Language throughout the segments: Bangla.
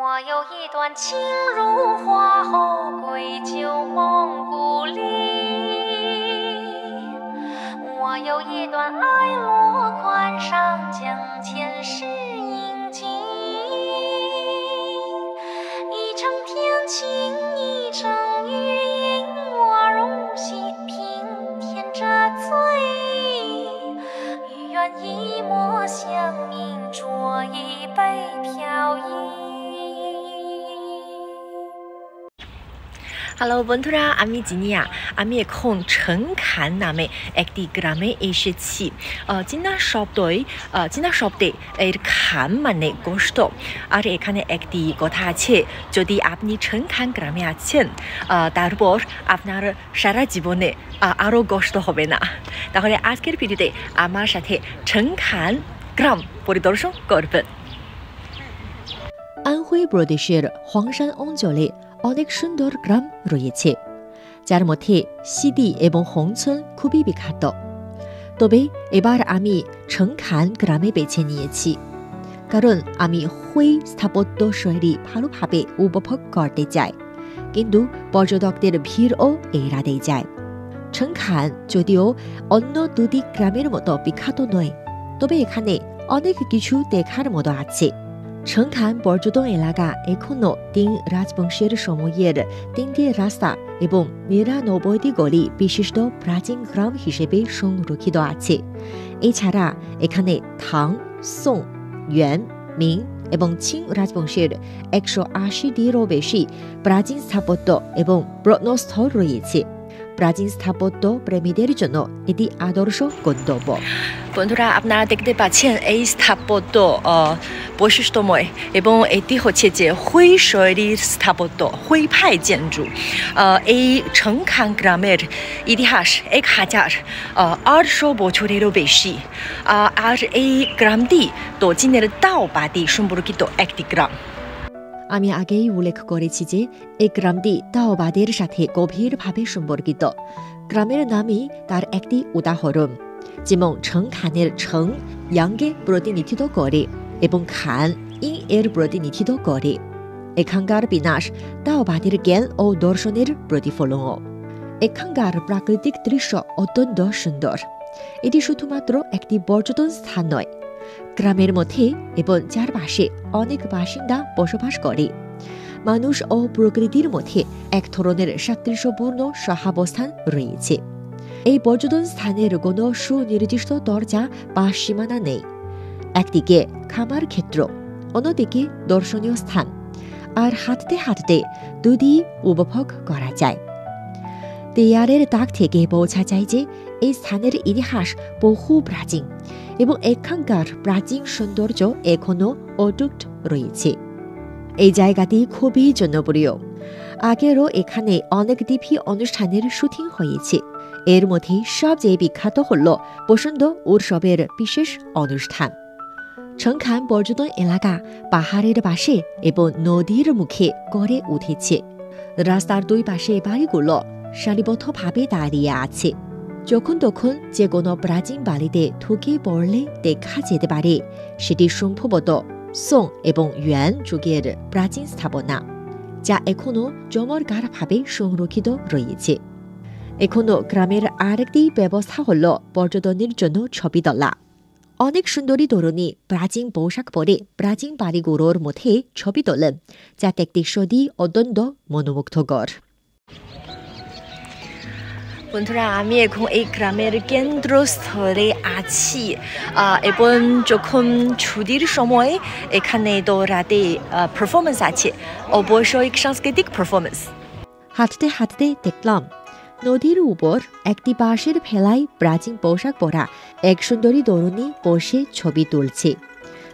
我有一段情如花后归旧梦故里，我有一段爱落款上将前世印记，一程天晴一程雨阴，我如洗平添着醉意，与愿一抹相映，酌一杯飘逸。হ্যালো বন্ধুরা, আমি জিনিয়া। আমি এখন ছেংখান নামে একটি গ্রামে এসেছি। চীনা শব্দে এর খান মানে গোশত। আর এখানে একটি কথা আছে, যদি আপনি ছেংখান গ্রামে আছেন তারপর আপনার সারা জীবনে আরও গোশত হবে না। তাহলে আজকের ভিডিওতে আমার সাথে ছেংখান গ্রাম পরিদর্শন করবেন। আনহুই প্রদেশের হোয়াংশান অঞ্চলে অনেক সুন্দর গ্রাম রয়েছে, যার মধ্যে সিদি এবং হোংছন খুবই বিখ্যাত। তবে এবার আমি ছেংখান গ্রামে বেছে নিয়েছি, কারণ আমি হুই স্থাপত্য শৈলী ভালোভাবে উপভোগ করতে চাই, কিন্তু পর্যটকদের ভিড়ও এড়াতে যায়। ছেংখান যদিও অন্য দুটি গ্রামের মতো বিখ্যাত নয়, তবে এখানে অনেক কিছু দেখার মতো আছে। ছেংখান পর্যটন এলাকা এখনও তিং রাজবংশের সময়ের তিনটি রাস্তা এবং ৯৯টি গলি বিশিষ্ট প্রাচীন গ্রাম হিসেবে সংরক্ষিত আছে। এছাড়া এখানে থাং, সোং, yuan, মিং এবং চিং রাজবংশের ১৮০টিরও বেশি প্রাচীন স্থাপত্য এবং প্রত্নস্থল রয়েছে। প্রাচীন স্থাপত্য প্রেমীদের জন্য এটি আদর্শ গন্তব্য। বন্ধুরা, আপনারা দেখতে পাচ্ছেন এই স্থাপত্য বৈশিষ্ট্যময়, এবং এটি হচ্ছে যে হুই শৈলীর স্থাপত্য, হুই পাই জেন্দ্রু। এই ছেংখান গ্রামের ইতিহাস ১,৮০০ বছরেরও বেশি। আর এই গ্রামটি তো চীনের দাওবাদি সম্পর্কিত একটি গ্রাম। আমি আগেই উল্লেখ করেছি যে এই গ্রামটি দাওবাদের সাথে গভীরভাবে সম্পর্কিত। গ্রামের নামই তার একটি উদাহরণ, যেমন ছেংখানের ছেং ইয়াংকে প্রতিনিধিত্ব করে এবং খান ইং এর প্রতিনিধিত্ব করে। এখানকার বিনাশ দাওবাদের জ্ঞান ও দর্শনের প্রতিফলনও। এখানকার প্রাকৃতিক দৃশ্য অত্যন্ত সুন্দর। এটি শুধুমাত্র একটি পর্যটন স্থান নয়, গ্রামের মধ্যে এবং চারপাশে অনেক বাসিন্দা বসবাস করে। মানুষ ও প্রকৃতির মধ্যে এক ধরনের সাদৃশ্যপূর্ণ সহাবস্থান রয়েছে। এই পর্যটন স্থানের কোনো সুনির্দিষ্ট দরজা বা সীমানা নেই। একদিকে খামার ক্ষেত্র, অন্যদিকে দর্শনীয় স্থান, আর হাঁটতে হাঁটতে দুটি উপভোগ করা যায়। দেয়ালের দাগ থেকে বোঝা যায় যে এই স্থানের ইতিহাস বহু প্রাচীন এবং এখানকার প্রাচীন সৌন্দর্য এখনও অটুট রয়েছে। এই জায়গাটি খুবই জনপ্রিয়। আগেরও এখানে অনেক টিভি অনুষ্ঠানের শুটিং হয়েছে। এর মধ্যে সবচেয়ে বিখ্যাত হল বসন্ত উৎসবের বিশেষ অনুষ্ঠান। ছেংখান পর্যটন এলাকা পাহাড়ের পাশে এবং নদীর মুখে গড়ে উঠেছে। রাস্তার দুই পাশে বাড়িগুলো সারিবদ্ধভাবে দাঁড়িয়ে আছে। যখন তখন যে কোনো প্রাচীন বাড়িতে ঢুকে পড়লে দেখা যেতে পারে সেটি সম্ভবত সোং এবং yuan যুগের প্রাচীন স্থাপনা, যা এখনও চমৎকারভাবে সংরক্ষিত রয়েছে। এখনও গ্রামের আরেকটি ব্যবস্থা হল পর্যটনের জন্য ছবি তোলা। অনেক সুন্দরী তরুণী প্রাচীন পোশাক পরে প্রাচীন বাড়িগুলোর মধ্যে ছবি তোলেন, যা দেখতে সত্যি অত্যন্ত মনোমুগ্ধকর। বন্ধুরা, আমি এখন এই গ্রামের কেন্দ্রস্থলে আছি, এবং যখন ছুটির সময় এখানে তো রাতে পারফরমেন্স আছে, অবশ্যই সাংস্কৃতিক পারফরমেন্স। হাঁটতে হাঁটতে দেখলাম নদীর উপর একটি বাঁশের ভেলায় প্রাচীন পোশাক পরা এক সুন্দরী তরুণী বসে ছবি তুলছে।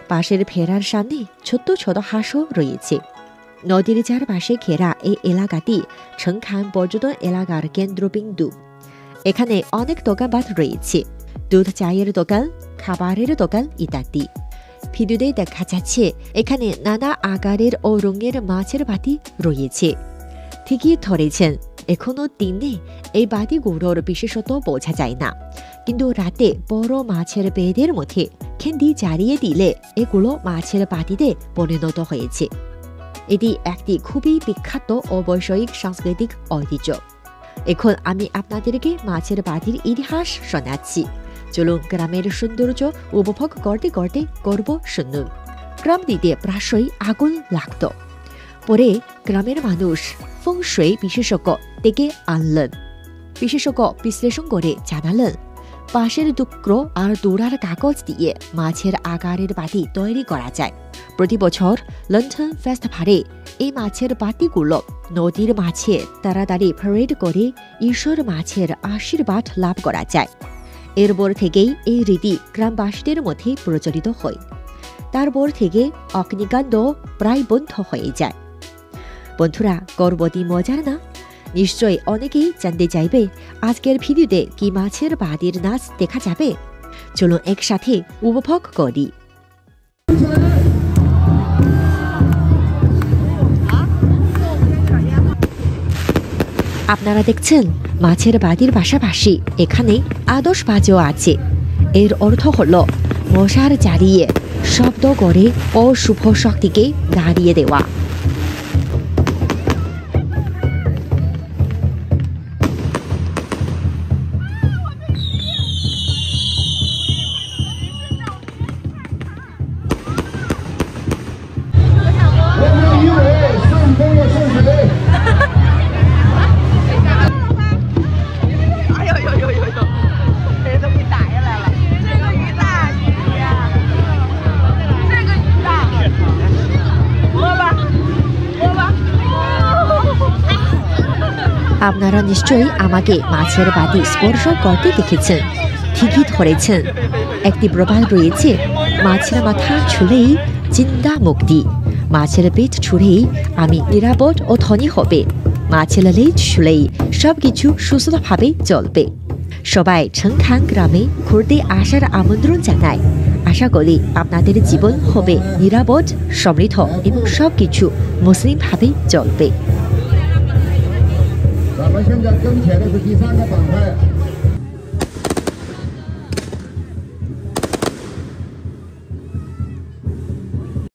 পাশের ভেড়ার সামনে ছোট্ট ছোট হাঁসও রয়েছে। নদীর চারপাশে ঘেরা এই এলাকাটি ছেংখান পর্যটন এলাকার কেন্দ্রবিন্দু। এখানে অনেক দোকানপাট রয়েছে, দুধ চায়ের দোকান, খাবারের দোকান ইত্যাদি। ভিডিওতে দেখা যাচ্ছে এখানে নানা আকারের ও রঙের মাছের বাটি রয়েছে। ঠিকই ধরেছেন, এখনো দিনে এই বাটিগুলোর বিশেষত বোঝা যায় না, কিন্তু রাতে বড় মাছের বেদের মধ্যে খেন্ডি জ্বালিয়ে দিলে এগুলো মাছের বাটিতে পরিণত হয়েছে। এটি একটি খুবই বিখ্যাত ও বৈষয়িক সাংস্কৃতিক ঐতিহ্য। এখন আমি আপনাদেরকে মাছের বাড়ির ইতিহাস শোনাচ্ছি। চলুন গ্রামের সৌন্দর্য উপভোগ করতে করতে গর্ব শুনুন। গ্রামটিতে প্রায়শই আগুন লাগত। পরে গ্রামের মানুষ ফংশুই বিশেষজ্ঞ ডেকে আনলেন। বিশেষজ্ঞ বিশ্লেষণ করে জানালেন, পাশের টুকরো আর দোড়ার কাগজ দিয়ে মাছের আকারের বাতি তৈরি করা যায়। প্রতি বছর লন্ঠন ফেস্টিভ্যালে এই মাছের বাতিগুলো নদীর মাছে তাড়াতাড়ি প্যারেড করে ঈশ্বর মাছের আশীর্বাদ লাভ করা যায়। এরপর থেকেই এই রীতি গ্রামবাসীদের মধ্যে প্রচলিত হয়। তারপর থেকে অগ্নিকাণ্ড প্রায় বন্ধ হয়ে যায়। বন্ধুরা, গর্বটি মজার না? নিশ্চয়ই অনেকেই জানতে চাইবে আজকের ভিডিওতে কি মাছের বাড়ির নাচ দেখা যাবে। চলুন একসাথে উপভোগ করি। আপনারা দেখছেন মাছের বাড়ির পাশাপাশি এখানে আতশবাজিও আছে। এর অর্থ হল মশাল জ্বালিয়ে শব্দ করে অশুভ শক্তিকে দাঁড়িয়ে দেওয়া। আপনারা নিশ্চয়ই আমাকে মাছের বাতি স্পর্শ করতে দেখেছেন। ঠিকই ধরেছেন। একটি প্রবাদ রয়েছে, মাছের মাথা ছুলেই চিন্তা মুক্তি, মাছের পেট ছুলেই আমি নিরাপদ ও ধনী হবে, মাছের লেজ ছুলেই সবকিছু সুস্থভাবে চলবে। সবাই ছেংখান গ্রামে ঘুরতে আসার আমন্ত্রণ জানায়। আশা করি আপনাদের জীবন হবে নিরাপদ, সমৃদ্ধ এবং সবকিছু মসৃণভাবে চলবে।咱们现在跟前的是第3个板块。